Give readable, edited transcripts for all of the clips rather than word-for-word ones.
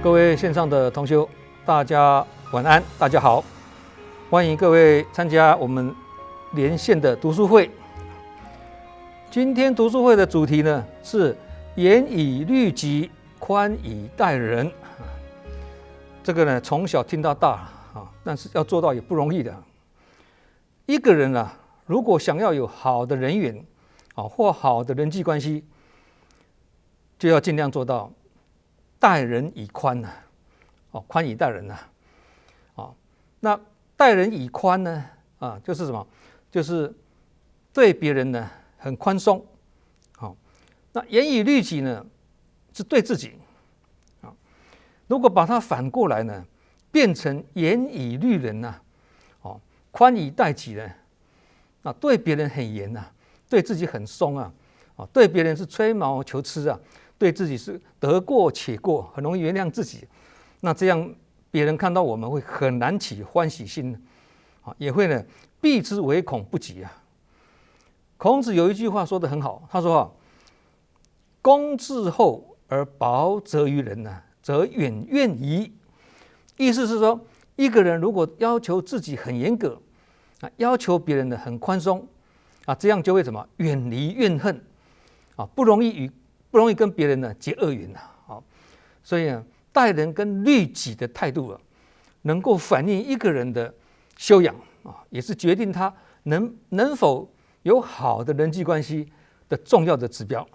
各位线上的同修，大家晚安，大家好，欢迎各位参加我们连线的读书会。今天读书会的主题呢是严以律己，宽以待人。这个呢从小听到大啊，但是要做到也不容易的。一个人啊，如果想要有好的人缘啊，或好的人际关系，就要尽量做到待人以宽呐，宽以待人呐，那待人以宽呢，就是什么？就是对别人呢很宽松，那严以律己呢是对自己，如果把它反过来呢，变成严以律人呐，宽以待己呢，对别人很严呐，对自己很松啊，对别人是吹毛求疵啊，对自己是得过且过，很容易原谅自己。那这样别人看到我们会很难起欢喜心，也会呢避之唯恐不及啊。孔子有一句话说得很好，他说公至厚而薄责于人呢，则远怨矣。意思是说，一个人如果要求自己很严格，要求别人呢很宽松，这样就会什么远离怨恨，不容易跟别人呢结恶缘所以呢，待人跟律己的态度能够反映一个人的修养也是决定他能否有好的人际关系的重要的指标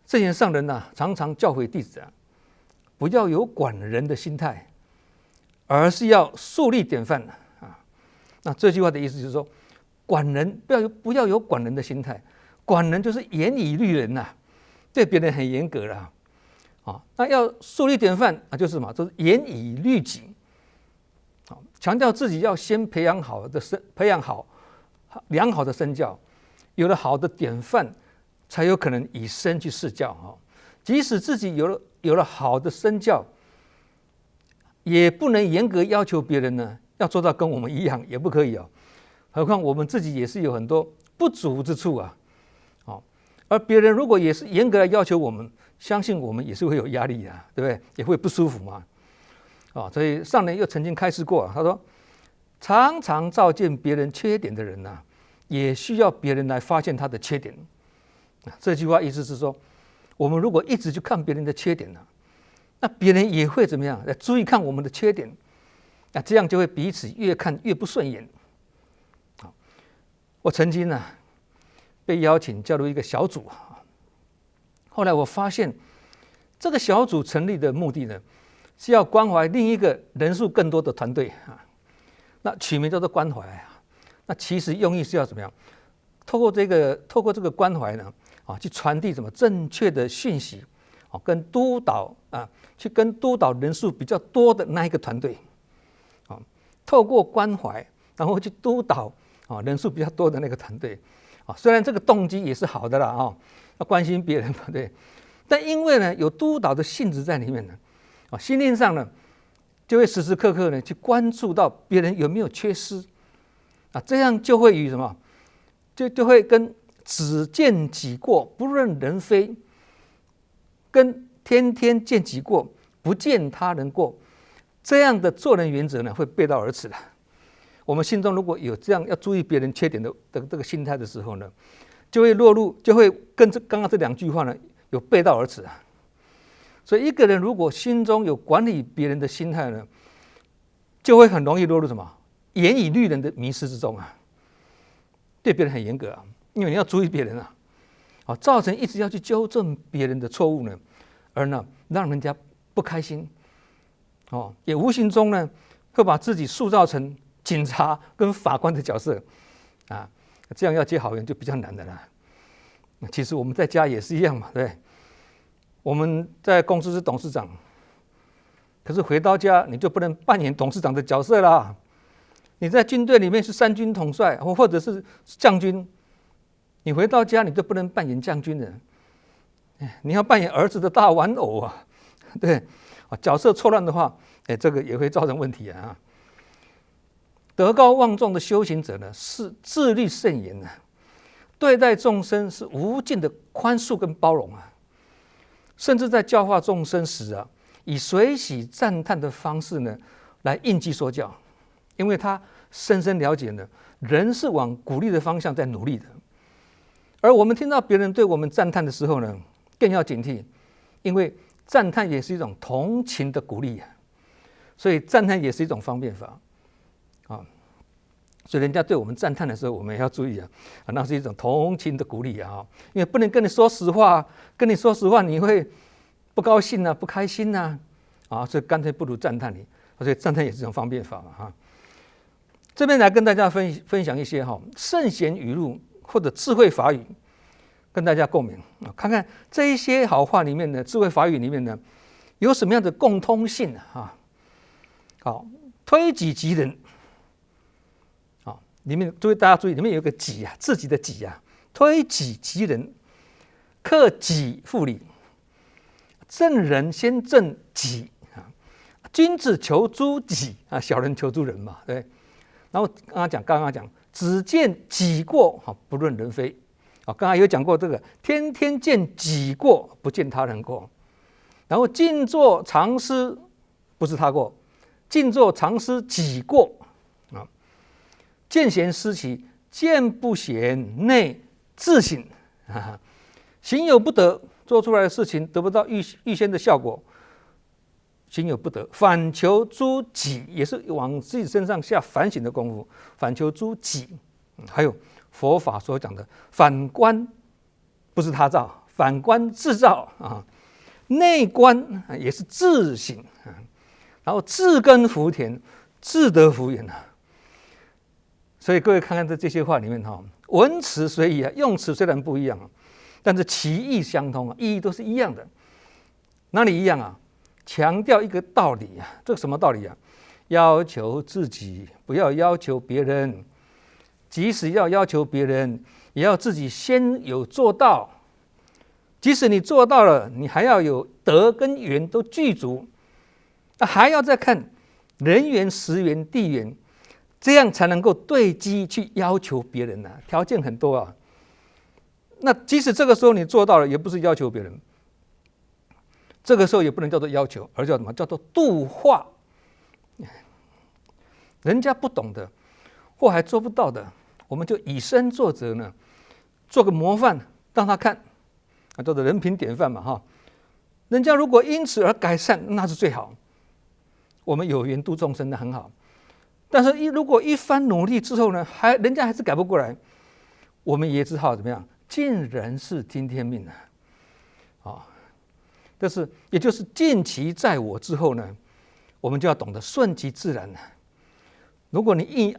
圣贤上人常常教诲弟子不要有管人的心态，而是要树立典范那这句话的意思就是说，管人不要有管人的心态，管人就是严以律人对别人很严格啦那要树立典范就是什么？就是严以律己强调自己要先培养好良好的身教，有了好的典范，才有可能以身去示教即使自己有了好的身教，也不能严格要求别人呢要做到跟我们一样，也不可以何况我们自己也是有很多不足之处而别人如果也是严格来要求我们，相信我们也是会有压力对不对？也会不舒服嘛所以上人又曾经开示过他说，常常照见别人缺点的人也需要别人来发现他的缺点这句话意思是说，我们如果一直去看别人的缺点那别人也会怎么样来注意看我们的缺点这样就会彼此越看越不顺眼我曾经被邀请加入一个小组后来我发现这个小组成立的目的呢，是要关怀另一个人数更多的团队那取名叫做关怀那其实用意是要怎么样？透过这个关怀呢去传递什么正确的讯息跟督导去跟督导人数比较多的那一个团队透过关怀然后去督导人数比较多的那个团队虽然这个动机也是好的啦要关心别人对，但因为呢有督导的性质在里面呢心灵上呢就会时时刻刻呢去关注到别人有没有缺失这样就会与什么就会跟只见己过不论人非，跟天天见己过不见他人过这样的做人原则呢会背道而驰的。我们心中如果有这样要注意别人缺点的这个心态的时候呢，就会跟刚刚这两句话呢有背道而驰所以一个人如果心中有管理别人的心态呢，就会很容易落入什么严以律人的迷失之中对别人很严格因为你要注意别人造成一直要去纠正别人的错误呢，而呢让人家不开心也无形中呢会把自己塑造成警察跟法官的角色这样要结好缘就比较难的啦。其实我们在家也是一样嘛，对，我们在公司是董事长，可是回到家你就不能扮演董事长的角色啦。你在军队里面是三军统帅或者是将军，你回到家你就不能扮演将军的，你要扮演儿子的大玩偶对角色错乱的话，这个也会造成问题德高望重的修行者呢，是自律慎言对待众生是无尽的宽恕跟包容甚至在教化众生时以随喜赞叹的方式呢来应记说教，因为他深深了解呢，人是往鼓励的方向在努力的。而我们听到别人对我们赞叹的时候呢，更要警惕，因为赞叹也是一种同情的鼓励啊，所以赞叹也是一种方便法啊。所以人家对我们赞叹的时候，我们也要注意啊，那是一种同情的鼓励啊，因为不能跟你说实话，跟你说实话你会不高兴啊，不开心啊，所以干脆不如赞叹你，所以赞叹也是一种方便法嘛哈。这边来跟大家分享一些圣贤语录或者智慧法语，跟大家共鸣啊，看看这一些好话里面的智慧法语里面呢，有什么样的共通性啊？好，推己及人。里面大家注意，里面有个己啊，自己的己啊，推己及人，克己复礼，正人先正己啊，君子求诸己啊，小人求诸人嘛，对。然后刚刚讲，只见己过不论人非啊，刚刚有讲过这个，天天见己过，不见他人过。然后静坐常思，不是他过，静坐常思己过。见贤思齐，见不贤内自省啊，行有不得，做出来的事情得不到预先的效果，行有不得，反求诸己，也是往自己身上下反省的功夫，反求诸己。还有佛法所讲的反观，不是他造，反观自造啊，内观也是自省啊，然后自耕福田，自得福源啊。所以各位看看这些话里面文词虽异啊，用词虽然不一样但是其意相通啊，意义都是一样的。哪里一样啊？强调一个道理啊，这个什么道理啊？要求自己，不要要求别人。即使要求别人，也要自己先有做到。即使你做到了，你还要有德跟缘都具足，还要再看人缘、时缘、地缘。这样才能够对机去要求别人啊，条件很多啊。那即使这个时候你做到了，也不是要求别人，这个时候也不能叫做要求，而叫什么？叫做度化。人家不懂的或还做不到的，我们就以身作则呢，做个模范让他看，叫做人品典范嘛哈。人家如果因此而改善，那是最好。我们有缘度众生的很好。但是如果一番努力之后呢，人家还是改不过来，我们也只好怎么样？尽人事听天命但是也就是尽其在我之后呢，我们就要懂得顺其自然。如果你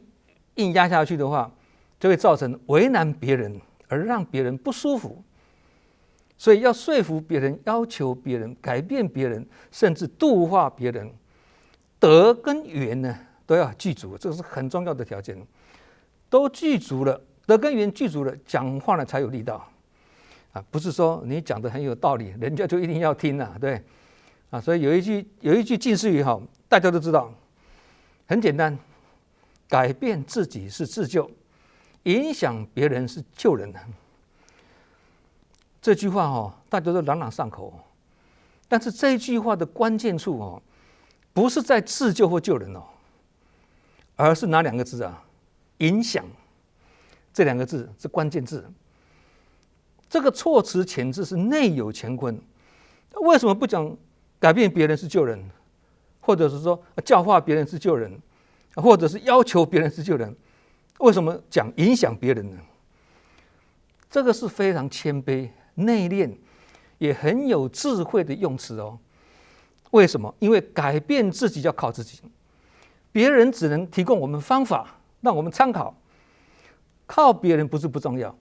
硬压下去的话，就会造成为难别人而让别人不舒服。所以要说服别人、要求别人、改变别人，甚至度化别人，德跟缘呢都要具足，这是很重要的条件。都具足了，德跟缘具足了，讲话呢才有力道不是说你讲的很有道理，人家就一定要听对所以有一句近似语大家都知道，很简单，改变自己是自救，影响别人是救人这句话大家都朗朗上口，但是这句话的关键处不是在自救或救人而是哪两个字啊？影响，这两个字是关键字。这个措辞遣字是内有乾坤。为什么不讲改变别人是救人，或者是说教化别人是救人，或者是要求别人是救人？为什么讲影响别人呢？这个是非常谦卑、内敛，也很有智慧的用词为什么？因为改变自己要靠自己。别人只能提供我们方法，让我们参考。靠别人不是不重要，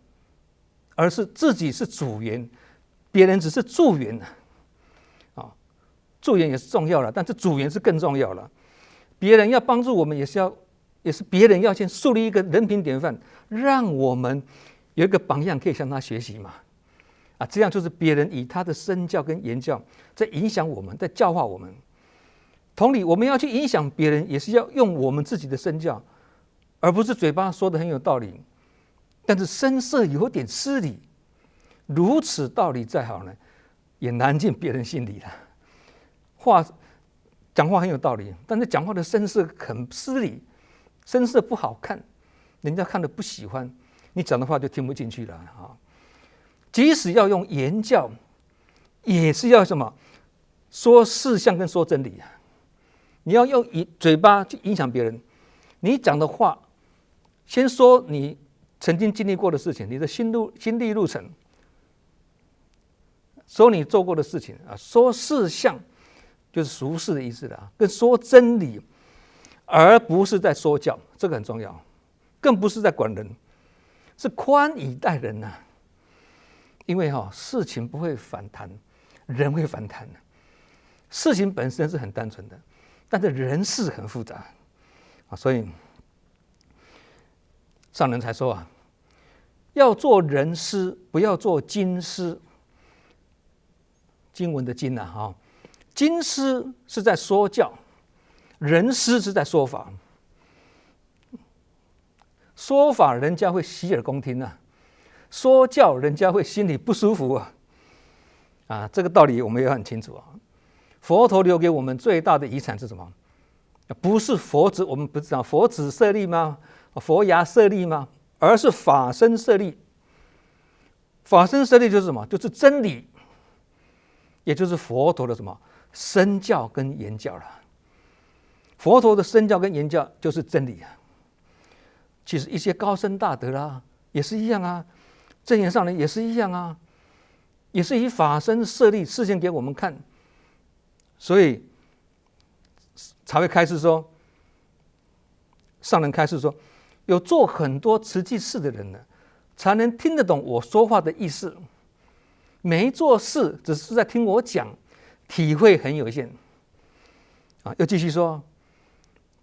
而是自己是主源，别人只是助缘助缘也是重要了，但是主缘是更重要了。别人要帮助我们，也是别人要先树立一个人品典范，让我们有一个榜样可以向他学习嘛。这样就是别人以他的身教跟言教在影响我们，在教化我们。同理，我们要去影响别人，也是要用我们自己的身教，而不是嘴巴说的很有道理，但是声色有点失礼。如此道理再好呢，也难进别人心里了。讲话很有道理，但是讲话的声色很失礼，声色不好看，人家看了不喜欢，你讲的话就听不进去了啊。即使要用言教，也是要什么？说事项跟说真理啊。你要用嘴巴去影响别人，你讲的话，先说你曾经经历过的事情，你的心历路程，说你做过的事情啊，说事项就是俗事的意思了，跟说真理，而不是在说教，这个很重要，更不是在管人，是宽以待人呐。因为事情不会反弹，人会反弹。事情本身是很单纯的，但是人事很复杂啊，所以上人才说啊，要做人师，不要做经师。经文的经啊，经师是在说教，人师是在说法。说法人家会洗耳恭听啊，说教人家会心里不舒服啊，这个道理我们也很清楚啊。佛陀留给我们最大的遗产是什么？不是佛子，我们不是讲佛子舍利吗？佛牙舍利吗？而是法身舍利。法身舍利就是什么？就是真理，也就是佛陀的什么身教跟言教了。佛陀的身教跟言教就是真理啊。其实一些高僧大德啦，也是一样啊。证严上人也是一样啊，也是以法身舍利示现给我们看，所以才会开示说，上人开示说，有做很多慈济事的人呢，才能听得懂我说话的意思。没做事，只是在听我讲，体会很有限。啊，又继续说，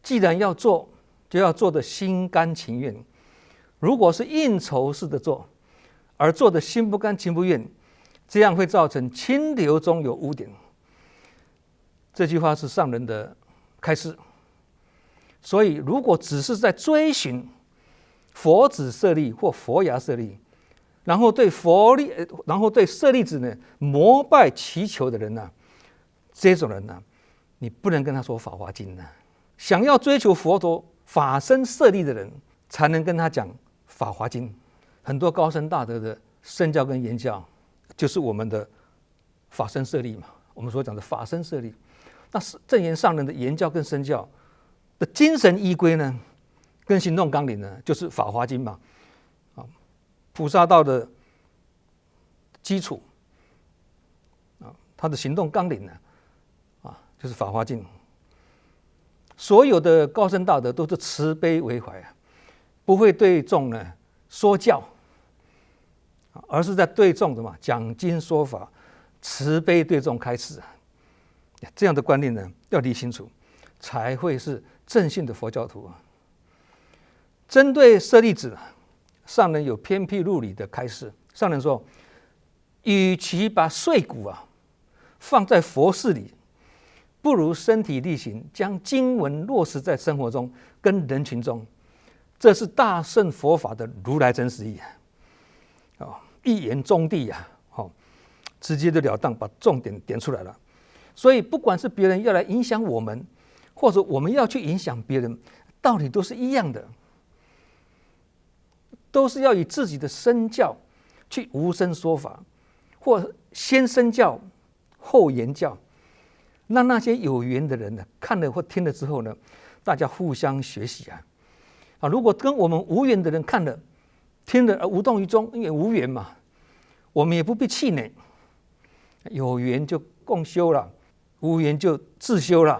既然要做，就要做的心甘情愿。如果是应酬式的做，而做的心不甘情不愿，这样会造成清流中有污点。这句话是上人的开示。所以，如果只是在追寻佛子舍利或佛牙舍利，然后对舍利子呢膜拜祈求的人呢，这种人呢，你不能跟他说《法华经》呢。想要追求佛陀法身舍利的人，才能跟他讲《法华经》。很多高僧大德的身教跟言教，就是我们的法身舍利嘛。我们所讲的法身舍利，那是证严上人的言教跟身教的精神依归呢，跟行动纲领呢，就是《法华经》嘛。菩萨道的基础他的行动纲领呢，就是《法华经》。所有的高僧大德都是慈悲为怀不会对众呢说教，而是在对众什么讲经说法，慈悲对众开示这样的观念呢，要理清楚，才会是正信的佛教徒针对舍利子，上人有偏僻入理的开示。上人说，与其把碎骨放在佛事里，不如身体力行，将经文落实在生活中跟人群中。这是大乘佛法的如来真实义一言中的直接的了当，把重点点出来了。所以不管是别人要来影响我们，或者我们要去影响别人，道理都是一样的，都是要以自己的身教去无声说法，或先身教后言教，让那些有缘的人呢，看了或听了之后呢，大家互相学习如果跟我们无缘的人看了听了而无动于衷，因为无缘嘛，我们也不必气馁。有缘就共修了，无缘就自修了；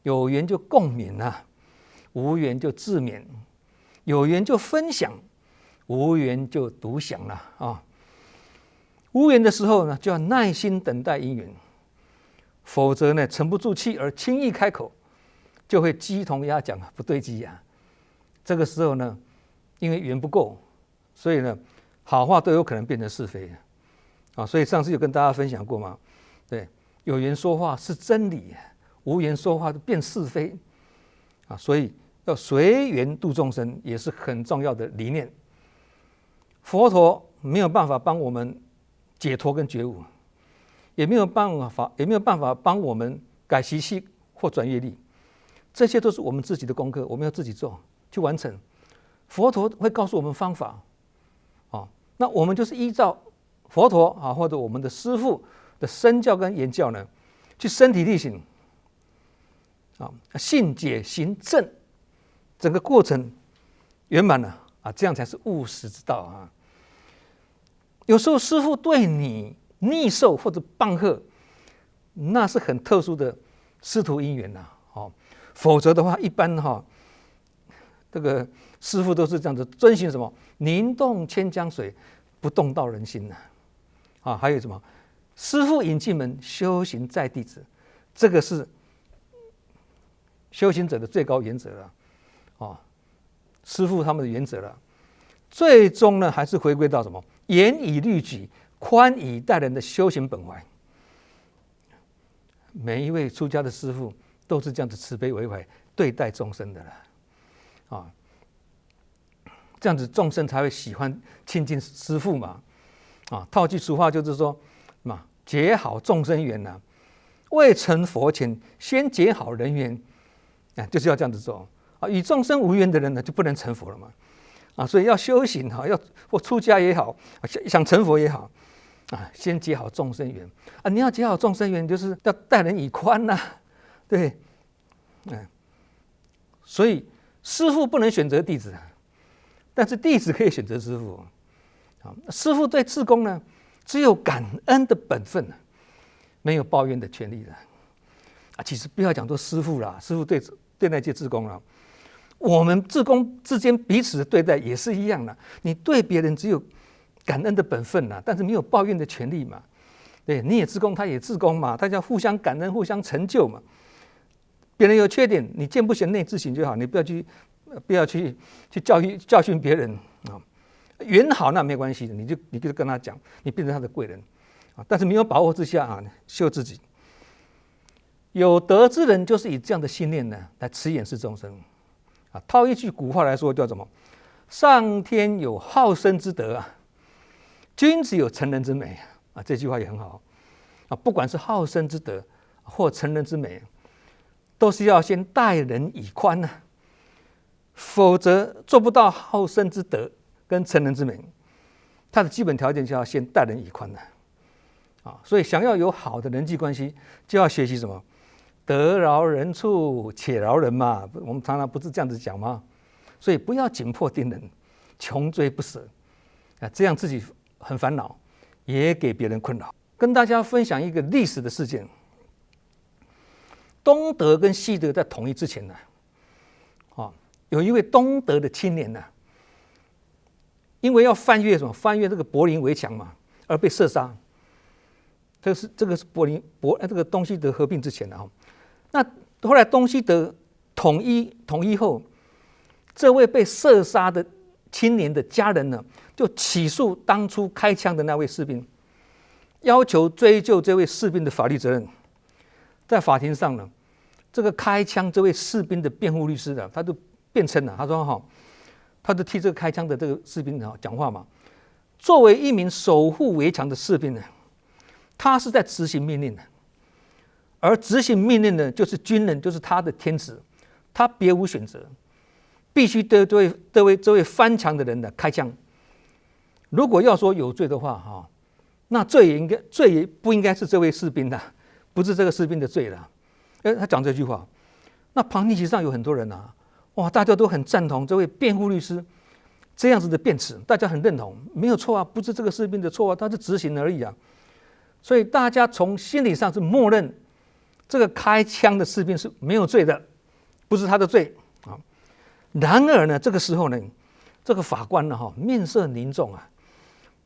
有缘就共勉了，无缘就自勉；有缘就分享，无缘就独享了无缘的时候呢，就要耐心等待因缘，否则呢，沉不住气而轻易开口，就会鸡同鸭讲不对鸡这个时候呢，因为缘不够，所以呢，好话都有可能变成是非所以上次有跟大家分享过嘛，对，有缘说话是真理，无缘说话就变是非所以要随缘度众生也是很重要的理念。佛陀没有办法帮我们解脱跟觉悟，也没有办法帮我们改习气或转业力，这些都是我们自己的功课，我们要自己做去完成。佛陀会告诉我们方法，那我们就是依照佛陀或者我们的师父的身教跟言教呢，去身体力行，信解行证，整个过程圆满了这样才是务实之道啊。有时候师父对你逆受或者棒喝，那是很特殊的师徒因缘呐，否则的话，一般这个师父都是这样子遵循什么宁动千江水，不动到人心呐，还有什么师父引进门，修行在弟子，这个是修行者的最高原则了，师父他们的原则了。最终呢，还是回归到什么严以律己，宽以待人的修行本怀。每一位出家的师父都是这样子慈悲为怀对待众生的了，这样子众生才会喜欢亲近师父嘛，套句俗话就是说结好众生缘呐，未成佛前先结好人缘，就是要这样子做与众生无缘的人呢，就不能成佛了嘛，所以要修行要或出家也好，想成佛也好，先结好众生缘你要结好众生缘，就是要待人以宽呐，对，所以师父不能选择弟子，但是弟子可以选择师父。师父对志工呢，只有感恩的本分，没有抱怨的权利的。其实不要讲做师父啦，师父对那些志工啦，我们志工之间彼此的对待也是一样的。你对别人只有感恩的本分啦，但是没有抱怨的权利嘛。对，你也志工，他也志工嘛，大家互相感恩，互相成就嘛。别人有缺点，你见不贤内自省就好，你不要去教训别人缘好那没关系的，你就跟他讲，你变成他的贵人但是没有把握之下修自己。有德之人就是以这样的信念呢来持眼视众生套一句古话来说叫什么？上天有好生之德君子有成人之美这句话也很好不管是好生之德或成人之美，都是要先待人以宽否则做不到好生之德跟成人之美，他的基本条件就要先待人以宽所以想要有好的人际关系，就要学习什么？得饶人处且饶人嘛，我们常常不是这样子讲吗？所以不要紧迫盯人，穷追不舍这样自己很烦恼，也给别人困扰。跟大家分享一个历史的事件。东德跟西德在统一之前呢，有一位东德的青年呢，因为要翻越这个柏林围墙嘛，而被射杀。这个是这个东西德合并之前的那后来东西德统一后，这位被射杀的青年的家人呢，就起诉当初开枪的那位士兵，要求追究这位士兵的法律责任。在法庭上呢，这个开枪这位士兵的辩护律师他就辩称他说他就替这个开枪的这个士兵讲话嘛。作为一名守护围墙的士兵呢，他是在执行命令的，而执行命令呢，就是军人，就是他的天职，他别无选择，必须对这位翻墙的人呢开枪。如果要说有罪的话那罪也不应该是这位士兵的，不是这个士兵的罪了。他讲这句话，那旁听席上有很多人大家都很赞同这位辩护律师这样子的辩词，大家很认同，没有错不是这个士兵的错他是执行而已所以大家从心理上是默认这个开枪的士兵是没有罪的，不是他的罪然而呢，这个时候呢，这个法官呢面色凝重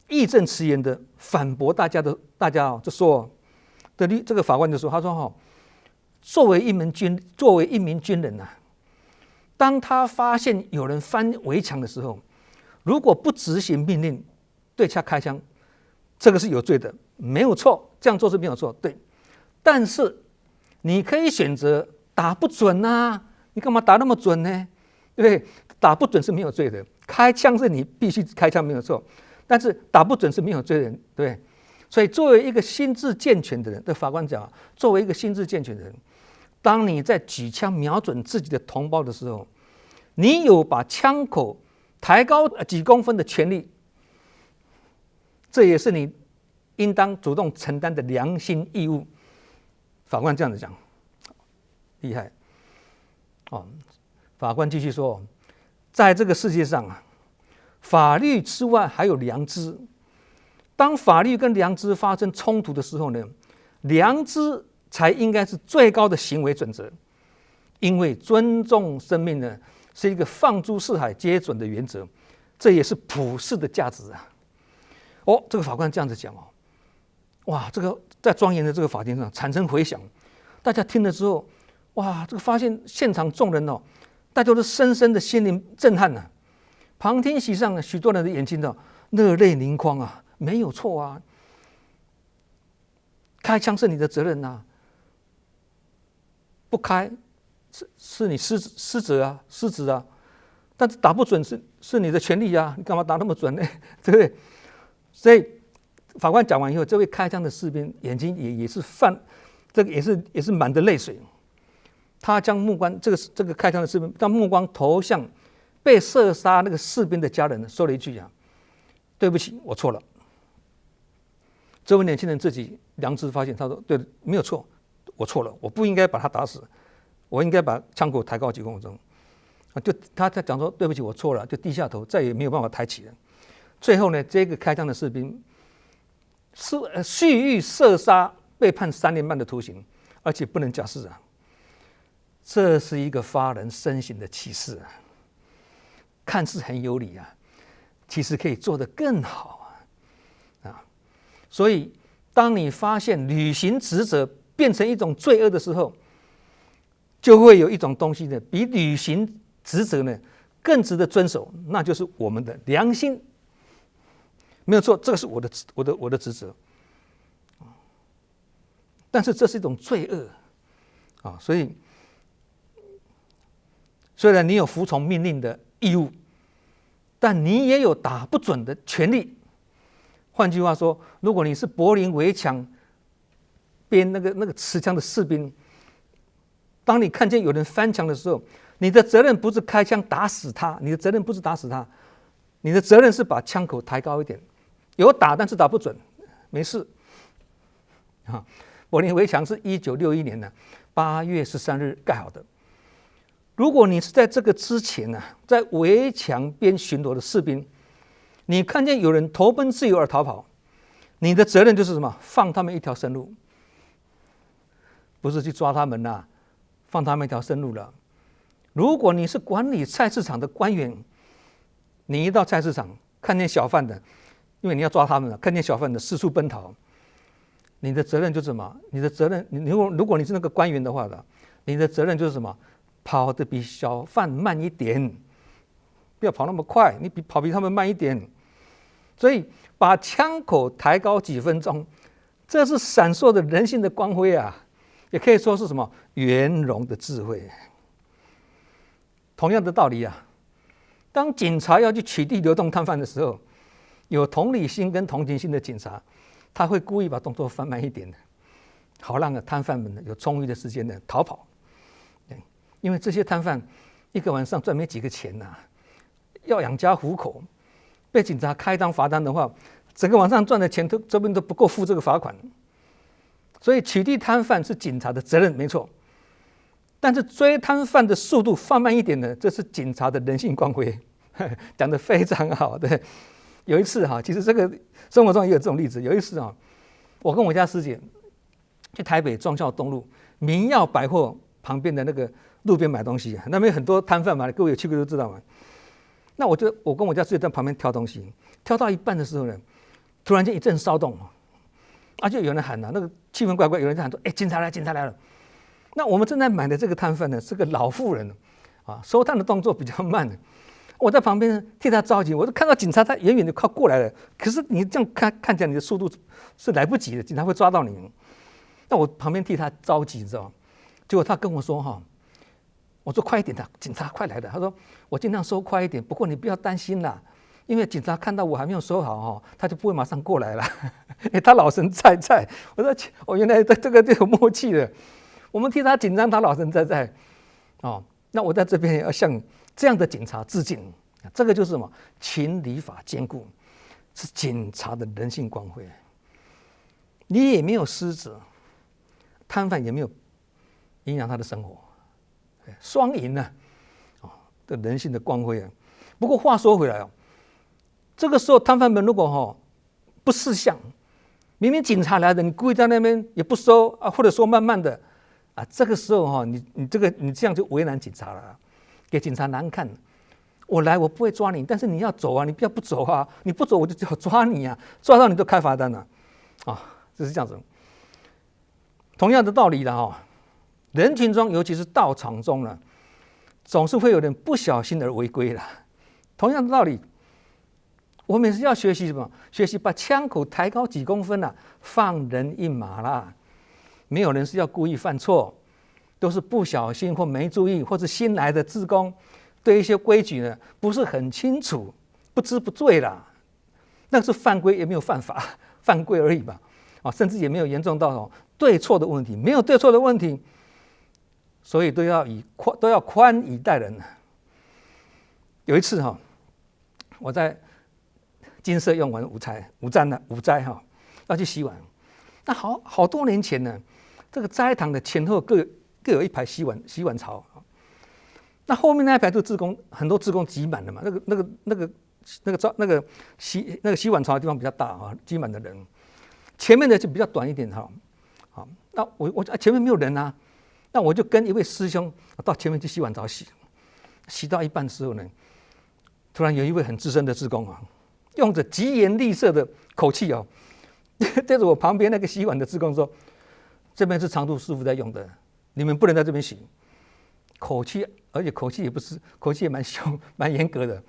义正辞严的反驳大家就说这个法官就说，他说作为一名军人当他发现有人翻围墙的时候，如果不执行命令对他开枪，这个是有罪的，没有错，这样做是没有错，对。但是你可以选择打不准你干嘛打那么准呢？对不对？打不准是没有罪的，开枪是你必须开枪没有错，但是打不准是没有罪的，对不对？所以作为一个心智健全的人，对法官讲作为一个心智健全的人，当你在举枪瞄准自己的同胞的时候，你有把枪口抬高几公分的权利，这也是你应当主动承担的良心义务。法官这样子讲，厉害哦。法官继续说，在这个世界上啊，法律之外还有良知。当法律跟良知发生冲突的时候呢，良知才应该是最高的行为准则，因为尊重生命呢是一个放诸四海皆准的原则，这也是普世的价值啊。哦，这个法官这样子讲哦，哇，这个在庄严的这个法庭上产生回响，大家听了之后，哇，这个发现现场众人哦，大家都深深的心灵震撼啊，旁听席上许多人的眼睛呢热泪盈眶啊，没有错啊，开枪是你的责任啊，不开是你失责啊，失职啊，但是打不准是你的权利啊，你干嘛打那么准呢？对不对？所以法官讲完以后，这位开枪的士兵眼睛也是这个也是满的泪水。他将目光这个开枪的士兵将目光投向被射杀那个士兵的家人，说了一句啊：“对不起，我错了。”这位年轻人自己良知发现，他说：“对，没有错，我错了，我不应该把他打死，我应该把枪口抬高几公分。”就他讲说：“对不起，我错了。”就低下头，再也没有办法抬起了。最后呢，这个开枪的士兵蓄意射杀，被判3年半的徒刑，而且不能假释啊。这是一个发人深省的启示啊！看似很有理啊，其实可以做得更好啊！所以，当你发现履行职责变成一种罪恶的时候，就会有一种东西呢，比履行职责呢更值得遵守，那就是我们的良心。没有错，这个是我的职责，但是这是一种罪恶啊！所以，虽然你有服从命令的义务，但你也有打不准的权利。换句话说，如果你是柏林围墙边那个持枪的士兵，当你看见有人翻墙的时候，你的责任不是开枪打死他，你的责任不是打死他，你的责任是把枪口抬高一点。有打，但是打不准，没事。柏林围墙是1961年的8月13日盖好的。如果你是在这个之前呢，在围墙边巡逻的士兵，你看见有人投奔自由而逃跑，你的责任就是什么？放他们一条生路，不是去抓他们啦，放他们一条生路了。如果你是管理菜市场的官员，你一到菜市场看见小贩的，因为你要抓他们了，看见小贩的四处奔逃，你的责任就是什么？你的责任，如果你是那个官员的话的，你的责任就是什么？跑得比小贩慢一点，不要跑那么快，你跑比他们慢一点。所以把枪口抬高几分钟，这是闪烁的人性的光辉啊，也可以说是什么圆融的智慧。同样的道理啊，当警察要去取缔流动摊贩的时候，有同理心跟同情心的警察，他会故意把动作放慢一点的，好让摊贩们有充裕的时间呢逃跑。因为这些摊贩一个晚上赚没几个钱呐，要养家糊口，被警察开单罚单的话，整个晚上赚的钱这边都不够付这个罚款。所以取缔摊贩是警察的责任，没错。但是追摊贩的速度放慢一点呢，这是警察的人性光辉，讲得非常好。对，有一次哈，其实这个生活中也有这种例子。有一次啊，我跟我家师姐去台北忠孝东路明耀百货旁边的那个路边买东西，那边很多摊贩嘛，各位有去过都知道嘛。那我跟我家师姐在旁边挑东西，挑到一半的时候呢，突然间一阵骚动，就有人喊了，那个气氛怪怪，有人在喊说：“哎，警察来，警察来了！”那我们正在买的这个摊贩呢，是个老妇人啊，收摊的动作比较慢。我在旁边替他着急，我就看到警察他远远的快过来了，可是你这样看起来你的速度是来不及的，警察会抓到你。那我旁边替他着急，你知道吗？结果他跟我说哈，我说快一点的，警察快来了。他说我尽量收快一点，不过你不要担心啦，因为警察看到我还没有收好哈，他就不会马上过来了。他老神在在。我说原来这个就有默契的。我们替他紧张，他老神在在。哦，那我在这边要向这样的警察致敬。这个就是什么？情理法兼顾，是警察的人性光辉。你也没有失责，摊贩也没有影响他的生活，双赢呢，的人性的光辉啊。不过话说回来哦，这个时候摊贩们如果不识相，明明警察来的，你故意在那边也不收啊，或者说慢慢的啊，这个时候你这样就为难警察了，给警察难看。我来我不会抓你，但是你要走啊，你不要不走啊，你不走我就只好抓你啊，抓到你都开罚单了啊，就是这样子。同样的道理了人群中尤其是道场中呢，总是会有人不小心而违规了。同样的道理，我们是要学习什么？学习把枪口抬高几公分放人一马啦。没有人是要故意犯错，都是不小心或没注意，或是新来的志工对一些规矩呢不是很清楚，不知不罪啦。那是犯规也没有犯法，犯规而已吧。甚至也没有严重到对错的问题，没有对错的问题，所以都要宽以待人。有一次我在金色用完午斋要去洗碗，那好多年前呢，这个斋堂的前后各有一排洗碗槽，那后面那一排就很多志工挤满了嘛，那个洗碗槽的地方比较大挤满的人，前面的就比较短一点那我前面没有人啊，那我就跟一位师兄到前面去洗碗槽洗到一半的时候呢，突然有一位很资深的志工用着疾言厉色的口气对着我旁边那个洗碗的志工说：“这边是常住师傅在用的，你们不能在这边洗。”而且口气也蛮凶、蛮严格的。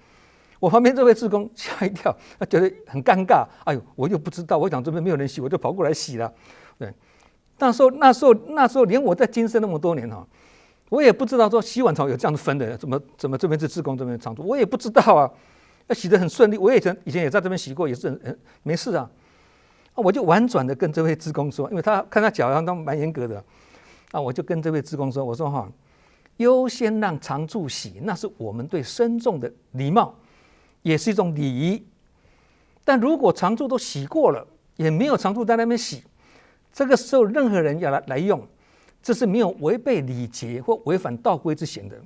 我旁边这位志工吓一跳，他觉得很尴尬。哎呦，我又不知道，我想这边没有人洗，我就跑过来洗了。对，那时候连我在金色那么多年我也不知道说洗碗槽有这样分的，怎么这边是志工，这边是常住，我也不知道啊。洗得很顺利，我以前也在这边洗过，也是没事啊。我就婉转的跟这位志工说，因为他看他脚上都蛮严格的我就跟这位志工说，我说优先让常住洗，那是我们对僧众的礼貌，也是一种礼仪。但如果常住都洗过了，也没有常住在那边洗，这个时候任何人要来用，这是没有违背礼节或违反道规之嫌的。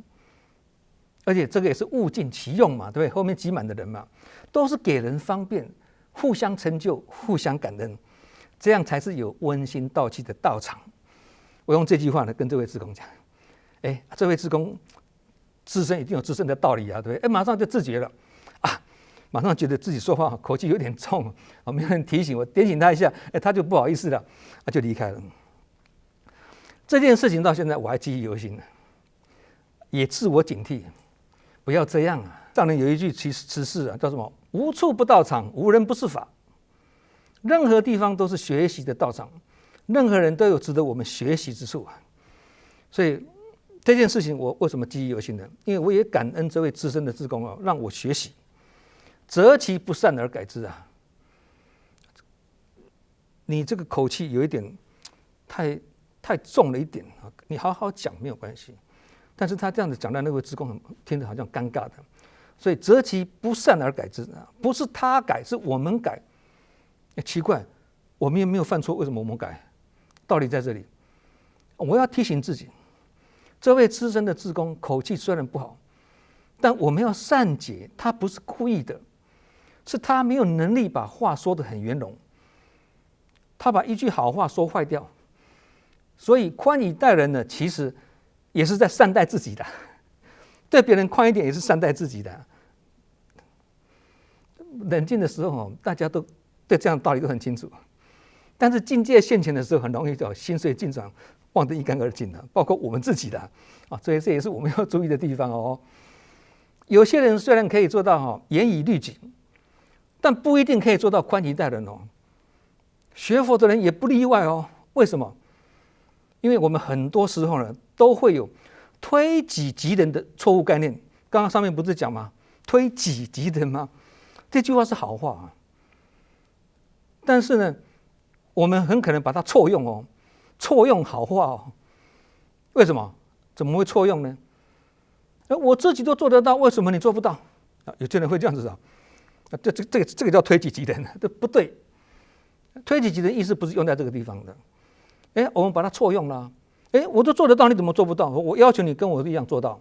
而且这个也是物尽其用嘛，对不对？后面挤满的人嘛，都是给人方便，互相成就，互相感恩，这样才是有温馨道气的道场。我用这句话呢跟这位志工讲，这位志工自身一定有自身的道理对不对？马上就自觉了马上觉得自己说话口气有点重没有人提醒我，点醒他一下，他就不好意思了，就离开了。这件事情到现在我还记忆犹新，也自我警惕。不要这样上人有一句词是叫什么？无处不道场，无人不是法。任何地方都是学习的道场，任何人都有值得我们学习之处所以这件事情我为什么记忆犹新呢？因为我也感恩这位资深的志工让我学习，择其不善而改之你这个口气有一点太重了一点你好好讲没有关系。但是他这样子讲到那位志工听着好像尴尬的，所以择其不善而改之不是他改，是我们改。奇怪，我们也没有犯错，为什么我们改？道理在这里。我要提醒自己，这位资深的志工口气虽然不好，但我们要善解，他不是故意的，是他没有能力把话说得很圆融，他把一句好话说坏掉。所以宽以待人呢，其实也是在善待自己的，对别人宽一点也是善待自己的。冷静的时候大家都对这样的道理都很清楚，但是境界现前的时候，很容易心碎尽转，忘得一干二净的，包括我们自己的所以这也是我们要注意的地方有些人虽然可以做到严以律己，但不一定可以做到宽以待人学佛的人也不例外为什么？因为我们很多时候呢，都会有推己及人的错误概念。刚刚上面不是讲吗？推己及人吗？这句话是好话但是呢，我们很可能把它错用错用好话为什么？怎么会错用呢？我自己都做得到，为什么你做不到？有些人会这样子啊，这个叫推己及人，这不对。推己及人意思不是用在这个地方的。我们把它错用了。我都做得到，你怎么做不到？我要求你跟我一样做到。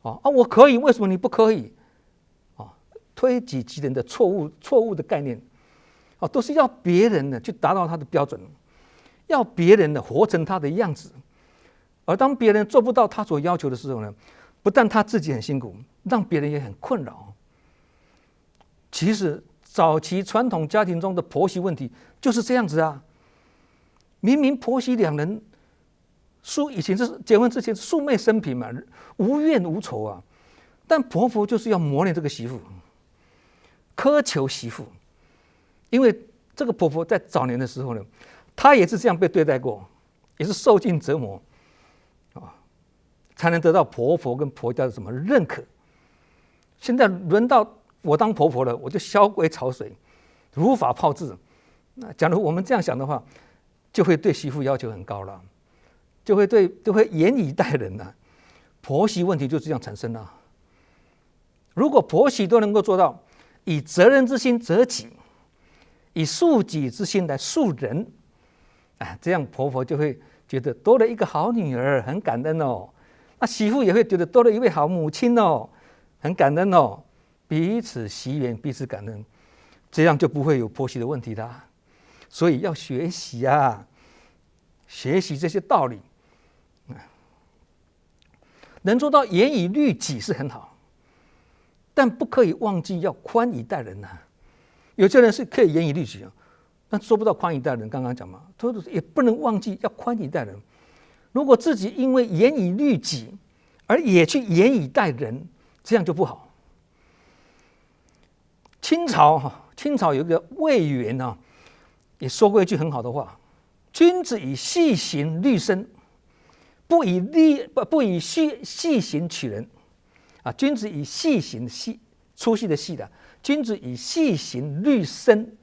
我可以，为什么你不可以？推己及人的错误的概念，都是要别人呢去达到他的标准，要别人呢活成他的样子。而当别人做不到他所要求的时候呢，不但他自己很辛苦，让别人也很困扰。其实早期传统家庭中的婆媳问题就是这样子啊。明明婆媳两人以前是结婚之前素昧生平嘛，无怨无仇啊，但婆婆就是要磨练这个媳妇，苛求媳妇。因为这个婆婆在早年的时候呢，她也是这样被对待过，也是受尽折磨才能得到婆婆跟婆家的什么认可。现在轮到我当婆婆了，我就萧规曹随，如法炮制。那假如我们这样想的话，就会对媳妇要求很高了，就会严以待人了。婆媳问题就这样产生了。如果婆媳都能够做到以责任之心责己，以恕己之心来恕人，这样婆婆就会觉得多了一个好女儿，很感恩哦。那媳妇也会觉得多了一位好母亲哦，很感恩哦，彼此惜缘，彼此感恩，这样就不会有婆媳的问题啦。所以要学习啊，学习这些道理，能做到严以律己是很好，但不可以忘记要宽以待人啊。有些人是可以严以律己啊，但做不到宽以待人。刚刚讲嘛，也不能忘记要宽以待人。如果自己因为严以律己而也去严以待人，这样就不好。清朝有一个魏源啊，也说过一句很好的话：君子以细行律身，不以细行取人。君子以细行，粗细的细的，君子以细行律身，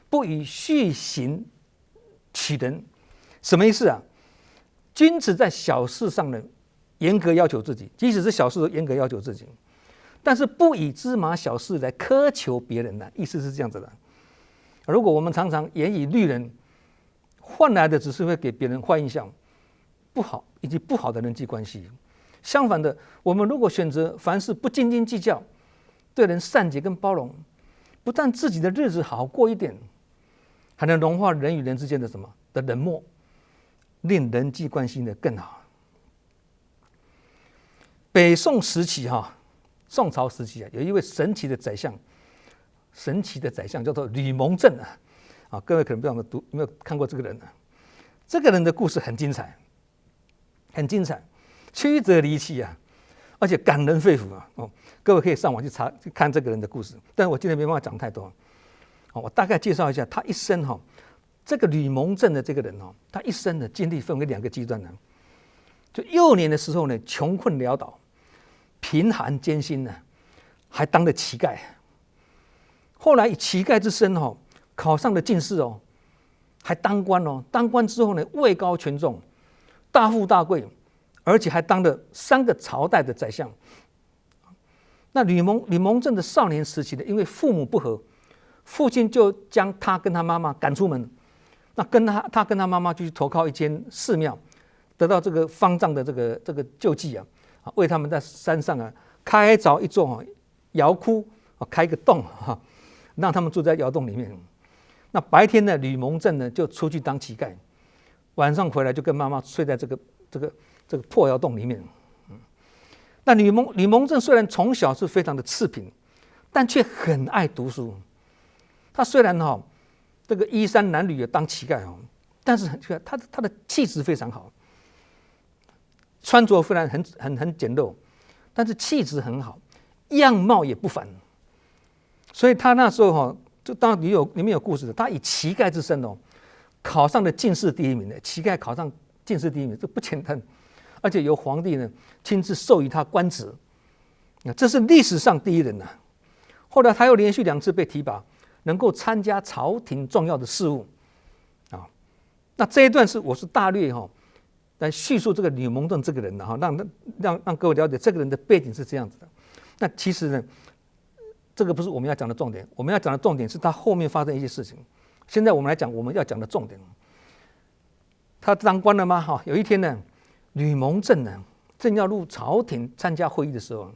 不以细行取人。什么意思啊？君子在小事上呢，严格要求自己，即使是小事都严格要求自己，但是不以芝麻小事来苛求别人的，意思是这样子的。如果我们常常严以律人，换来的只是会给别人坏印象、不好以及不好的人际关系。相反的，我们如果选择凡事不斤斤计较，对人善解跟包容，不但自己的日子好过一点，还能融化人与人之间的冷漠，令人际关系呢更好。北宋时期宋朝时期有一位神奇的宰相叫做吕蒙正各位可能不知道有没有看过这个人这个人的故事很精彩，很精彩，曲折离奇而且感人肺腑各位可以上网去看这个人的故事，但是我今天没办法讲太多我大概介绍一下他一生这个吕蒙正的这个人他一生的经历分为2个阶段就幼年的时候呢，穷困潦倒，贫寒艰辛还当了乞丐。后来以乞丐之身考上了进士还当官当官之后呢，位高权重，大富大贵，而且还当了3个朝代的宰相。那吕蒙正的少年时期呢，因为父母不和，父亲就将他跟他妈妈赶出门。那他跟他妈妈就去投靠一间寺庙，得到这个方丈的这个救济为他们在山上开凿一座窑窟开一个洞让他们住在窑洞里面。那白天呢，吕蒙正呢就出去当乞丐，晚上回来就跟妈妈睡在这个破窑洞里面。那吕蒙正虽然从小是非常的次贫，但却很爱读书。他虽然这个衣衫褴褛当乞丐但是他的气质非常好，穿着虽然很简陋，但是气质很好，样貌也不凡。所以他那时候就当然里面有故事的，他以乞丐之身考上了进士第1名的。乞丐考上进士第1名，这不简单，而且由皇帝呢亲自授予他官职，这是历史上第一人后来他又连续2次被提拔，能够参加朝廷重要的事务那这一段我是大略来叙述这个吕蒙正这个人的哈，让各位了解这个人的背景是这样子的。那其实呢，这个不是我们要讲的重点，我们要讲的重点是他后面发生一些事情。现在我们来讲我们要讲的重点。他当官了吗？哈，有一天呢，吕蒙正呢正要入朝廷参加会议的时候，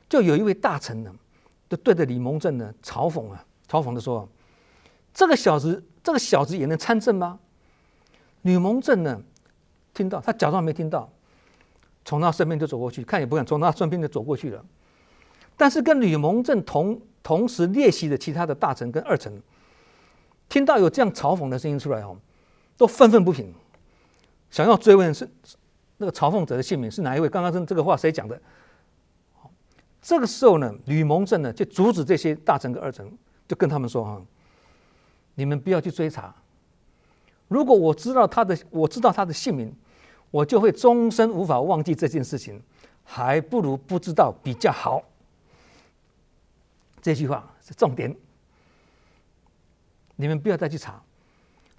就有一位大臣呢，就对着吕蒙正呢嘲讽的说：“这个小子也能参政吗？”吕蒙正呢听到，他假装没听到，从他身边就走过去，看也不看，从他身边就走过去了。但是跟吕蒙正同时列席的其他的大臣跟二臣，听到有这样嘲讽的声音出来哦，都愤愤不平，想要追问是那个嘲讽者的姓名是哪一位？刚刚这个话谁讲的？这个时候呢，吕蒙正呢就阻止这些大臣跟二臣，就跟他们说哈：“你们不要去追查，如果我知道他的姓名，我就会终身无法忘记这件事情，还不如不知道比较好。”这句话是重点，你们不要再去查。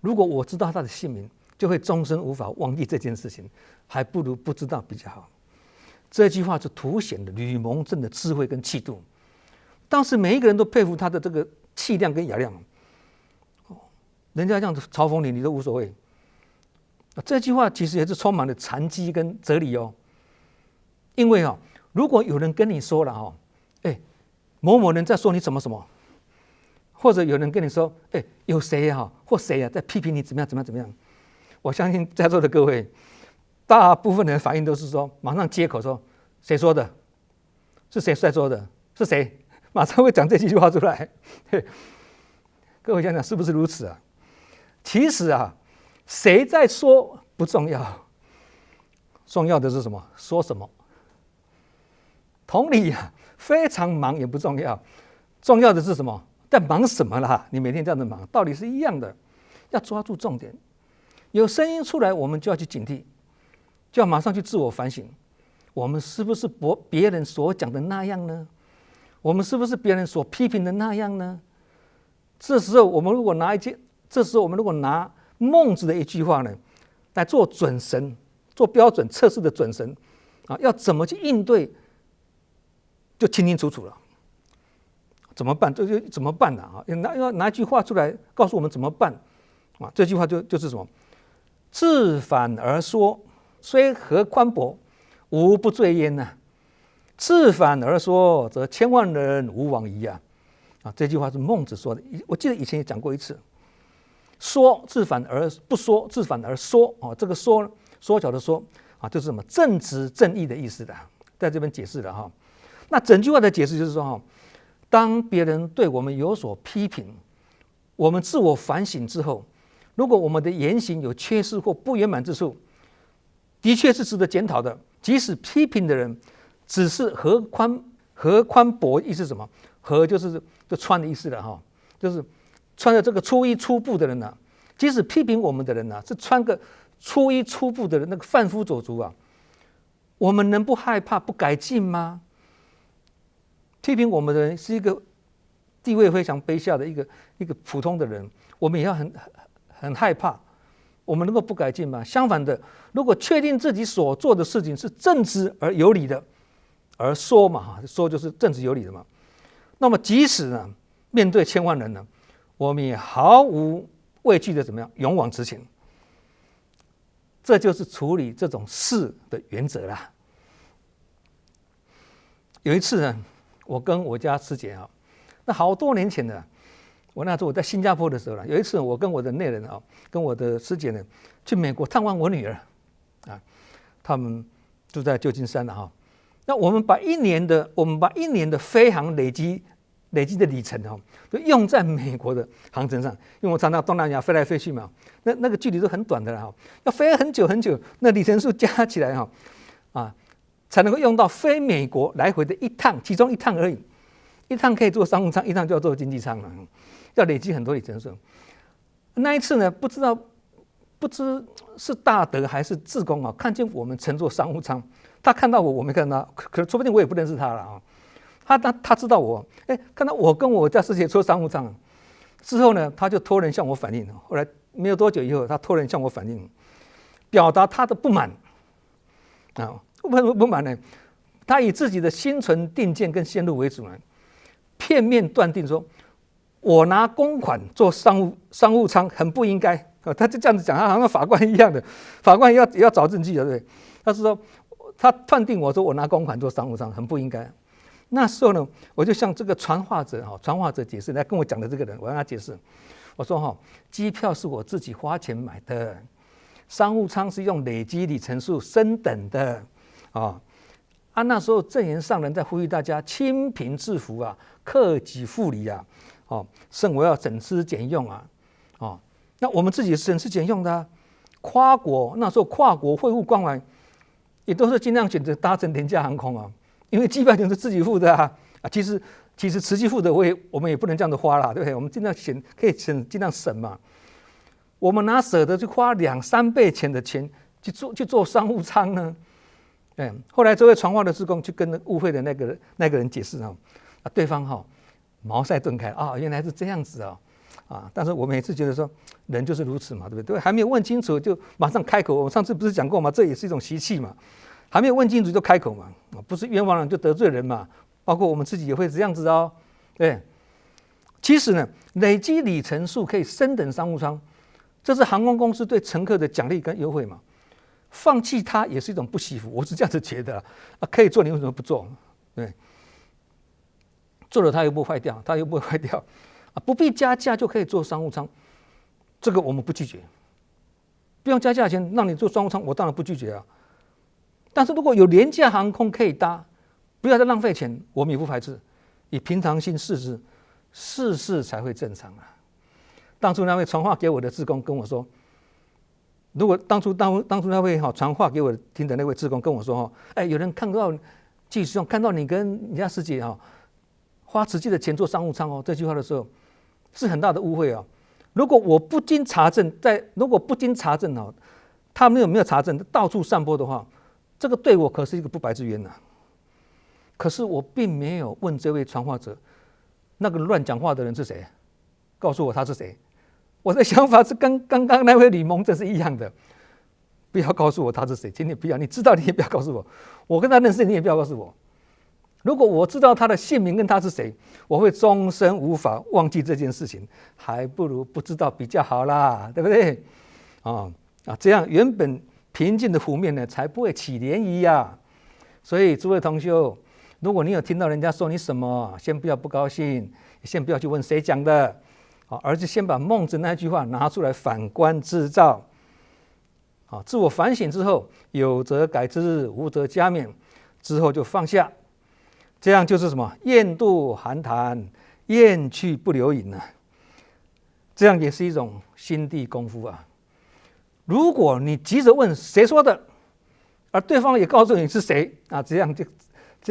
如果我知道他的姓名，就会终身无法忘记这件事情，还不如不知道比较好。这句话就凸显了吕蒙正的智慧跟气度。当时每一个人都佩服他的这个气量跟雅量。人家这样嘲讽你，你都无所谓。这句话其实也是充满了禅机跟哲理哦。因为如果有人跟你说了某某人在说你什么什么，或者有人跟你说，有谁或谁在批评你怎么样，我相信在座的各位，大部分人的反应都是说，马上接口说，谁说的？是谁在说的？是谁？马上会讲这几句话出来。各位想想是不是如此啊？其实谁在说不重要，重要的是什么？说什么？同理非常忙也不重要，重要的是什么？在忙什么啦？你每天这样子忙，道理是一样的，要抓住重点。有声音出来，我们就要去警惕，就要马上去自我反省，我们是不是别人所讲的那样呢？我们是不是别人所批评的那样呢？这时候我们如果拿孟子的一句话呢，来做准绳，做标准测试的准绳要怎么去应对，就清清楚楚了。怎么办？就怎么办呢？要拿一句话出来告诉我们怎么办这句话就是什么？自反而说，虽何宽博，无不罪焉呐。自反而说，则千万人吾往矣这句话是孟子说的，我记得以前也讲过一次。说自反而不说，自反而说这个说小的说就是什么正直正义的意思的，在这边解释了那整句话的解释就是说当别人对我们有所批评，我们自我反省之后，如果我们的言行有缺失或不圆满之处，的确是值得检讨的。即使批评的人只是何宽博，意思是什么？何就是穿的意思了就是穿着这个初一初步的人即使批评我们的人是穿个初一初步的人，那个贩夫走卒我们能不害怕不改进吗？批评我们的人是一个地位非常卑下的一个普通的人，我们也要很害怕。我们能够不改进吗？相反的，如果确定自己所做的事情是正直而有理的，而说嘛，说就是正直有理的嘛，那么即使面对千万人我们也毫无畏惧的怎么样，勇往直前。这就是处理这种事的原则啦。有一次我跟我家师姐那好多年前的，我那时候我在新加坡的时候有一次我跟我的内人跟我的师姐呢去美国探望我女儿他们住在旧金山那我们把一年的飞航累积的里程就用在美国的航程上，因为我常常东南亚飞来飞去嘛，那个距离都很短的要飞很久很久，那里程数加起来才能够用到飞美国来回的一趟，其中一趟而已。一趟可以坐商务舱，一趟就要坐经济舱了，要累积很多里程数。那一次呢，不知是大德还是志工看见我们乘坐商务舱，他看到我没看到他，可说不定我也不认识他了他知道我，看到我跟我家师姐坐商务舱之后呢，他就托人向我反映。后来没有多久以后，他托人向我反映，表达他的不满啊。为什么不满呢？他以自己的心存定见跟先入为主呢，片面断定说，我拿公款做商务舱很不应该。他就这样子讲，他好像法官一样的，法官也要找证据的，对不对？他是说，他判定我说我拿公款做商务舱很不应该。那时候呢，我就向这个传话者解释，来跟我讲的这个人，我让他解释，我说机票是我自己花钱买的，商务舱是用累积里程数升等的那时候正言上人在呼吁大家清贫致富啊，克己复礼啊，生活要省吃俭用那我们自己省吃俭用的那时候跨国会务关怀也都是尽量选择搭乘廉价航空因为机票钱是自己付的其实实际付的我们也不能这样子花啦，对不对？我们尽量可以尽量省嘛。我们哪舍得去花2-3倍钱的钱去做商务舱呢？后来这位传话的志工去跟误会的那个人解释对方茅塞顿开原来是这样子但是我每次觉得说人就是如此嘛，对不对？还没有问清楚就马上开口。我上次不是讲过吗？这也是一种习气嘛，还没有问清楚就开口嘛，不是冤枉人就得罪人嘛。包括我们自己也会这样子对。其实呢，累积里程数可以升等商务舱，这是航空公司对乘客的奖励跟优惠嘛。放弃它也是一种不惜福，我是这样子觉得可以做，你为什么不做？对，做了它又不会坏掉，不必加价就可以做商务舱，这个我们不拒绝，不用加价钱让你做商务舱，我当然不拒绝但是如果有廉价航空可以搭，不要再浪费钱，我们也不排斥，以平常心试试才会正常当初那位传话给我的志工跟我说，如果当初那位传话给我听的那位志工跟我说有人看到技术上看到你跟你家师姐花实际的钱做商务舱这句话的时候，是很大的误会如果不经查证他没有查证，到处散播的话，这个对我可是一个不白之冤可是我并没有问这位传话者，那个乱讲话的人是谁？告诉我他是谁？我的想法是跟刚刚那位吕蒙正是一样的，不要告诉我他是谁，请你不要，你知道你也不要告诉我，我跟他认识你也不要告诉我。如果我知道他的姓名跟他是谁，我会终身无法忘记这件事情，还不如不知道比较好啦，对不对？这样原本平静的湖面呢，才不会起涟漪所以诸位同修，如果你有听到人家说你什么，先不要不高兴，先不要去问谁讲的，而是先把孟子那句话拿出来反观自照，自我反省之后，有则改之，无则加勉，之后就放下，这样就是什么？雁渡寒潭，雁去不留影这样也是一种心地功夫如果你急着问谁说的，而对方也告诉你是谁这样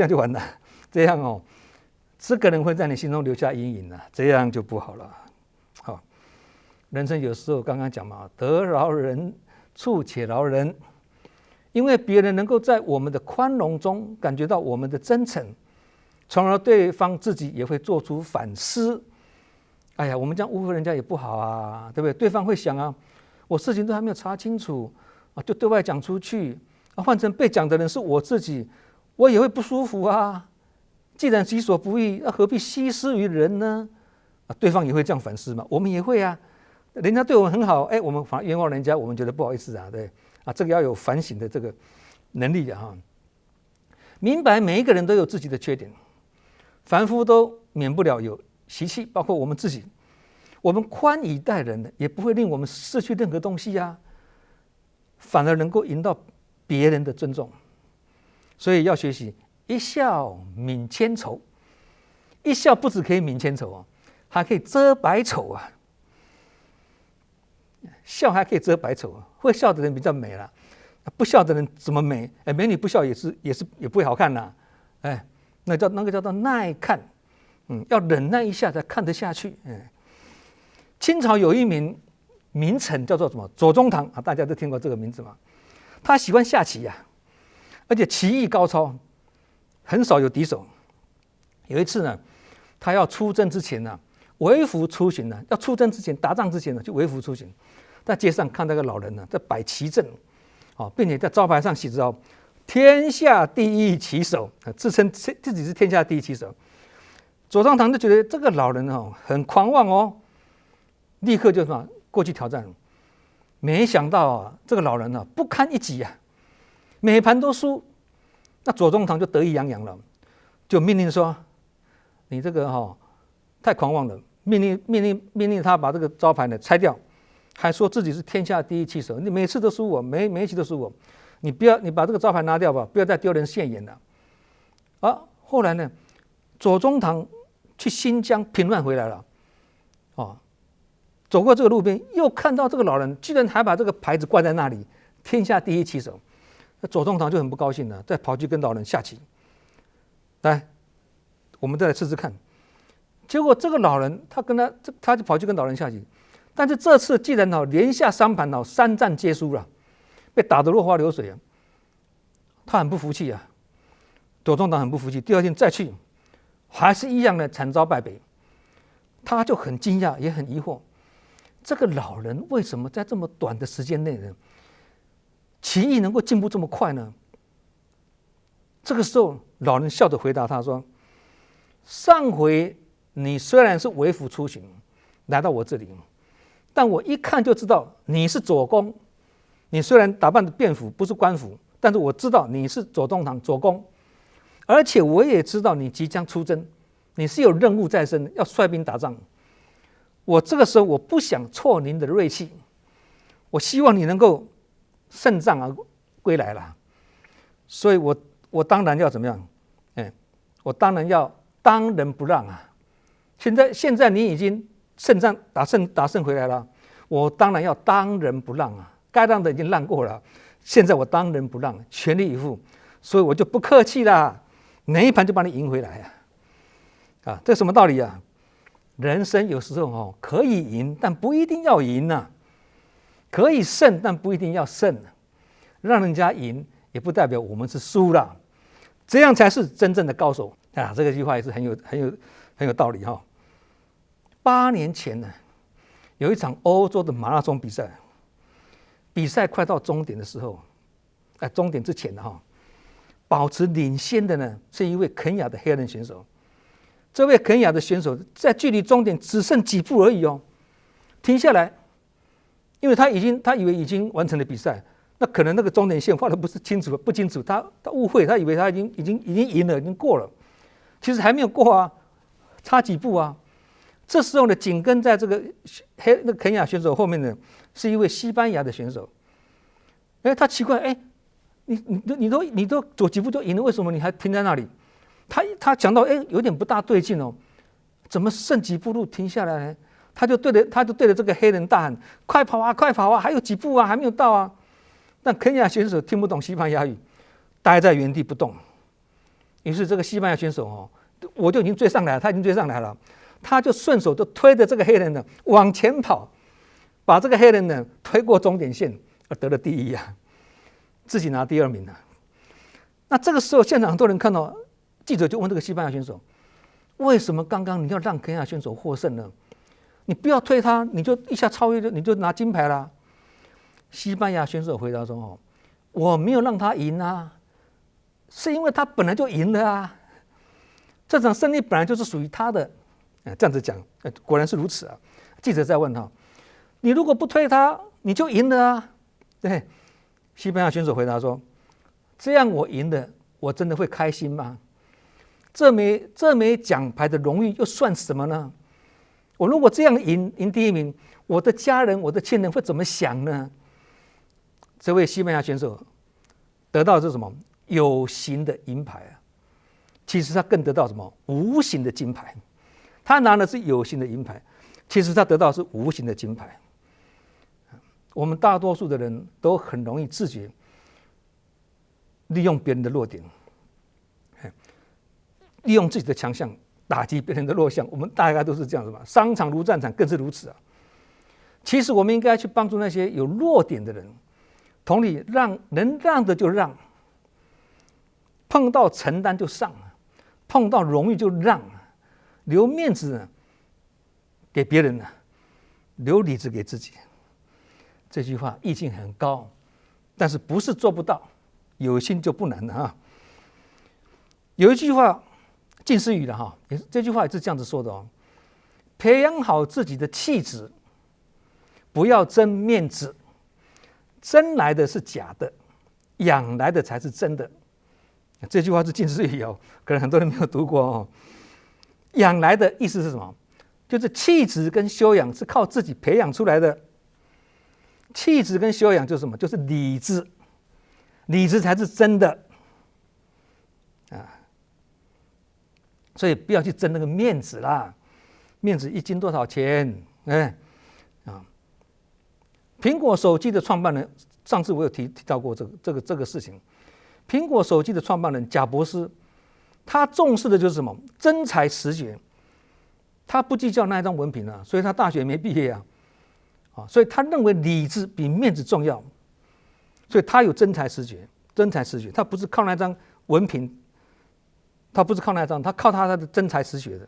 就完了，这样这个人会在你心中留下阴影这样就不好了。人生有时候刚刚讲嘛，得饶人处且饶人，因为别人能够在我们的宽容中感觉到我们的真诚，从而对方自己也会做出反思。哎呀，我们这样误会人家也不好对不对？对方会想我事情都还没有查清楚就对外讲出去换成被讲的人是我自己，我也会不舒服既然己所不欲，何必息事于人呢？对方也会这样反思嘛，我们也会人家对我们很好，我们反而冤枉人家，我们觉得不好意思对这个要有反省的这个能力明白每一个人都有自己的缺点，凡夫都免不了有习气，包括我们自己。我们宽以待人也不会令我们失去任何东西反而能够赢到别人的尊重。所以要学习一笑泯千愁，一笑不只可以泯千愁还可以遮百丑笑还可以遮百丑会笑的人比较美了，不笑的人怎么美？美女不笑也不会好看那个叫做耐看，要忍耐一下才看得下去。清朝有一名名臣叫做什么？左宗棠大家都听过这个名字吗？他喜欢下棋而且棋艺高超，很少有敌手。有一次呢，他要出征之前微服出巡要出征之前打仗之前就微服出巡，在街上看到个老人在摆棋阵，并且在招牌上写着天下第一棋手，自称自己是天下第一棋手。左宗棠就觉得这个老人很狂妄哦，立刻就过去挑战。没想到这个老人不堪一击啊，每盘都输。那左宗棠就得意洋洋了，就命令说：“你这个太狂妄了！”命令他把这个招牌拆掉，还说自己是天下第一棋手。你每次都输我，每一期都输我，你把这个招牌拿掉吧，不要再丢人现眼了。后来呢，左宗棠去新疆平乱回来了，走过这个路边，又看到这个老人居然还把这个牌子挂在那里，天下第一棋手。那左宗棠就很不高兴了，再跑去跟老人下棋。来，我们再来试试看。结果这个老人他就跑去跟老人下棋，但是这次既然连下3盘3战皆输了，被打得落花流水啊，他很不服气啊。左宗棠很不服气，第2天再去，还是一样的惨遭败北。他就很惊讶，也很疑惑，这个老人为什么在这么短的时间内呢，棋艺能够进步这么快呢？这个时候，老人笑着回答他说：“上回你虽然是微服出巡来到我这里，但我一看就知道你是左公。你虽然打扮的便服，不是官服，但是我知道你是左宗棠左公，而且我也知道你即将出征，你是有任务在身，要率兵打仗。我这个时候我不想挫您的锐气，我希望你能够胜仗而归来了。所以我当然要怎么样？我当然要当仁不让啊！现在你已经胜仗打胜回来了，我当然要当仁不让啊！该让的已经让过了，现在我当仁不让，全力以赴，所以我就不客气啦，哪一盘就把你赢回来啊！这什么道理啊？人生有时候可以赢，但不一定要赢啊；可以胜，但不一定要胜。让人家赢，也不代表我们是输了，这样才是真正的高手啊！这个句话也是很有道理哈。8年前呢，有一场欧洲的马拉松比赛，比赛快到终点的时候，终点之前保持领先的呢是一位肯亚的黑人选手。这位肯亚的选手在距离终点只剩几步而已停下来，因为他以为已经完成了比赛，那可能那个终点线画的不清楚，他误会，他以为他已经赢了，已经过了，其实还没有过啊，差几步啊。这时候呢，紧跟在这个那肯亚选手后面呢，是一位西班牙的选手。他奇怪，你都走几步就赢了，为什么你还停在那里？他讲到，有点不大对劲怎么剩几步路停下来呢？他就对着这个黑人大喊：“快跑啊，快跑啊！还有几步啊，还没有到啊！”但肯亚选手听不懂西班牙语，待在原地不动。于是这个西班牙选手我就已经追上来了，他已经追上来了，他就顺手就推着这个黑人呢往前跑，把这个黑人呢推过终点线，而得了第1啊，自己拿第2名啊。那这个时候现场很多人看到，记者就问这个西班牙选手：“为什么刚刚你要让肯亚选手获胜呢？你不要推他，你就一下超越，你就拿金牌啦。”西班牙选手回答说：“我没有让他赢啊，是因为他本来就赢了啊，这场胜利本来就是属于他的。”这样子讲，果然是如此啊。记者再问他：“你如果不推他，你就赢了啊？”对，西班牙选手回答说：“这样我赢了，我真的会开心吗？这枚奖牌的荣誉又算什么呢？我如果这样赢第1名，我的家人、我的亲人会怎么想呢？”这位西班牙选手得到的是什么？有形的银牌啊！其实他更得到什么？无形的金牌。他拿的是有形的银牌，其实他得到的是无形的金牌。我们大多数的人都很容易自觉利用别人的弱点，利用自己的强项打击别人的弱项。我们大概都是这样子嘛。商场如战场，更是如此啊。其实我们应该去帮助那些有弱点的人。同理，能让的就让，碰到承担就上，碰到荣誉就让，留面子给别人，留里子给自己。这句话意境很高，但是不是做不到，有心就不难了啊。有一句话，近似语的哈，这句话也是这样子说的哦：培养好自己的气质，不要争面子，争来的是假的，养来的才是真的。这句话是近似语哦，可能很多人没有读过哦。养来的意思是什么？就是气质跟修养是靠自己培养出来的。气质跟修养就是什么？就是理智，理智才是真的啊。所以不要去争那个面子啦，面子1斤多少钱？苹果手机的创办人，上次我有提到过这个事情。苹果手机的创办人贾伯斯，他重视的就是什么？真才实学。他不计较那一张文凭啊，所以他大学没毕业啊，所以他认为理智比面子重要，所以他有真才实学，他不是靠那张文凭，他靠他的真才实学的，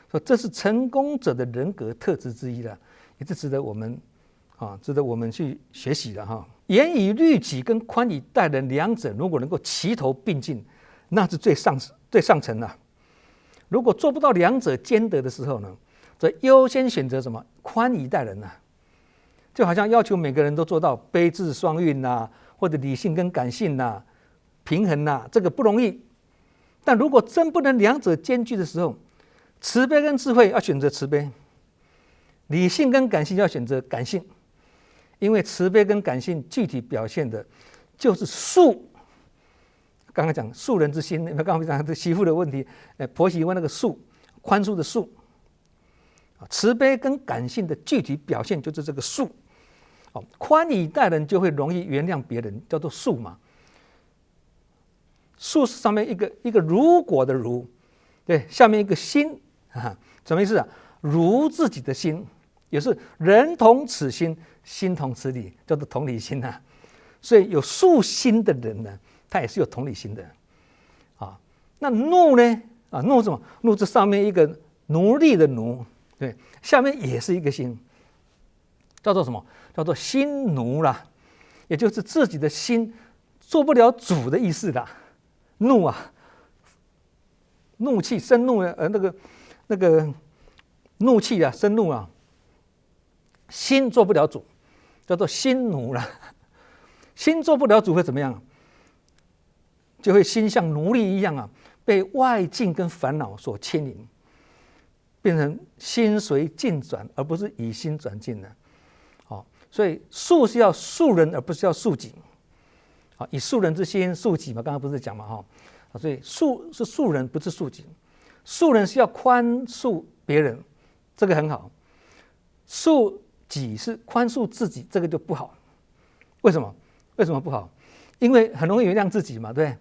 所以这是成功者的人格特质之一了，也是值得我们去学习的哈。严以律己跟宽以待人两者如果能够齐头并进，那是最上层了。如果做不到两者兼得的时候呢，则优先选择什么？宽以待人啊，就好像要求每个人都做到悲智双运啊，或者理性跟感性啊，平衡啊，这个不容易。但如果真不能两者兼具的时候，慈悲跟智慧要选择慈悲，理性跟感性要选择感性，因为慈悲跟感性具体表现的就是恕。刚刚讲恕人之心，刚刚讲这媳妇的问题，婆媳问那个恕，宽恕的恕，慈悲跟感性的具体表现就是这个恕。宽以待人就会容易原谅别人，叫做恕嘛。恕是上面一个如果的如，对，下面一个心啊，什么意思啊？如自己的心，也是人同此心，心同此理，叫做同理心啊。所以有恕心的人呢，他也是有同理心的啊。那怒呢？怒什么？怒这上面一个奴隶的奴，对，下面也是一个心，叫做什么？叫做心奴啦，也就是自己的心做不了主的意思啦。怒啊，怒气生怒那个怒气啊，生怒啊，心做不了主，叫做心奴啦。心做不了主会怎么样？就会心像奴隶一样啊，被外境跟烦恼所牵引，变成心随境转，而不是以心转境的。所以恕是要恕人，而不是要恕己。以恕人之心恕己嘛，刚刚不是讲嘛所以恕是恕人，不是恕己。恕人是要宽恕别人，这个很好。恕己是宽恕自己，这个就不好。为什么？为什么不好？因为很容易原谅自己嘛，对不对？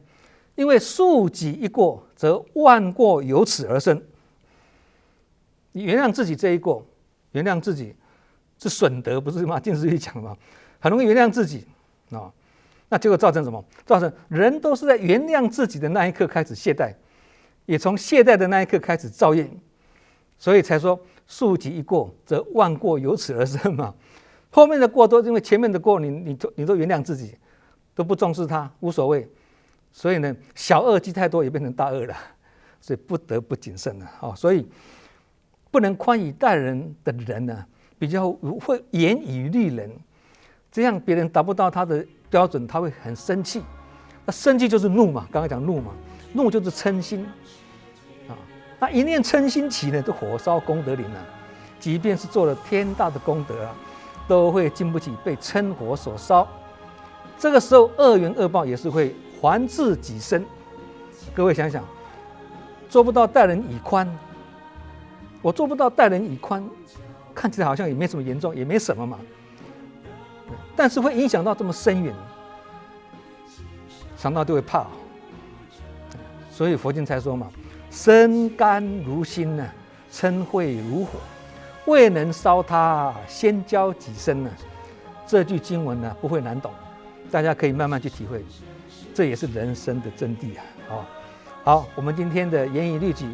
因为恕己一过，则万过由此而生。你原谅自己这一过，原谅自己是损德，不是吗？近似语讲嘛，很容易原谅自己那结果造成什么？造成人都是在原谅自己的那一刻开始懈怠，也从懈怠的那一刻开始造业，所以才说恕己一过，则万过由此而生嘛。后面的过都因为前面的过你都原谅自己，都不重视它，无所谓，所以呢，小恶积太多也变成大恶了，所以不得不谨慎了所以不能宽以待人的人呢，比较会严以律人，这样别人达不到他的标准，他会很生气。那生气就是怒嘛，刚刚讲怒嘛，怒就是嗔心那一念嗔心起呢，就火烧功德林了。即便是做了天大的功德都会经不起被嗔火所烧。这个时候恶缘恶报也是会还自己身。各位想想，做不到待人以宽，我做不到待人以宽，看起来好像也没什么严重，也没什么嘛，但是会影响到这么深远，想到就会怕所以佛经才说嘛，身甘如薪嗔恚如火，未能烧他，先焦己身这句经文不会难懂，大家可以慢慢去体会，这也是人生的真谛好，我们今天的严以律己，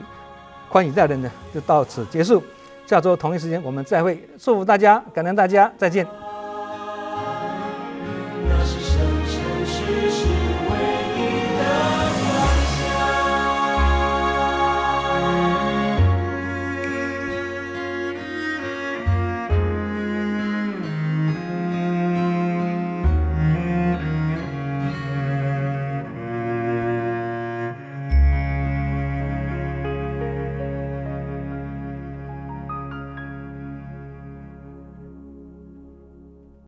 宽以待人就到此结束。下周同一时间我们再会，祝福大家，感恩大家，再见。那是深深只是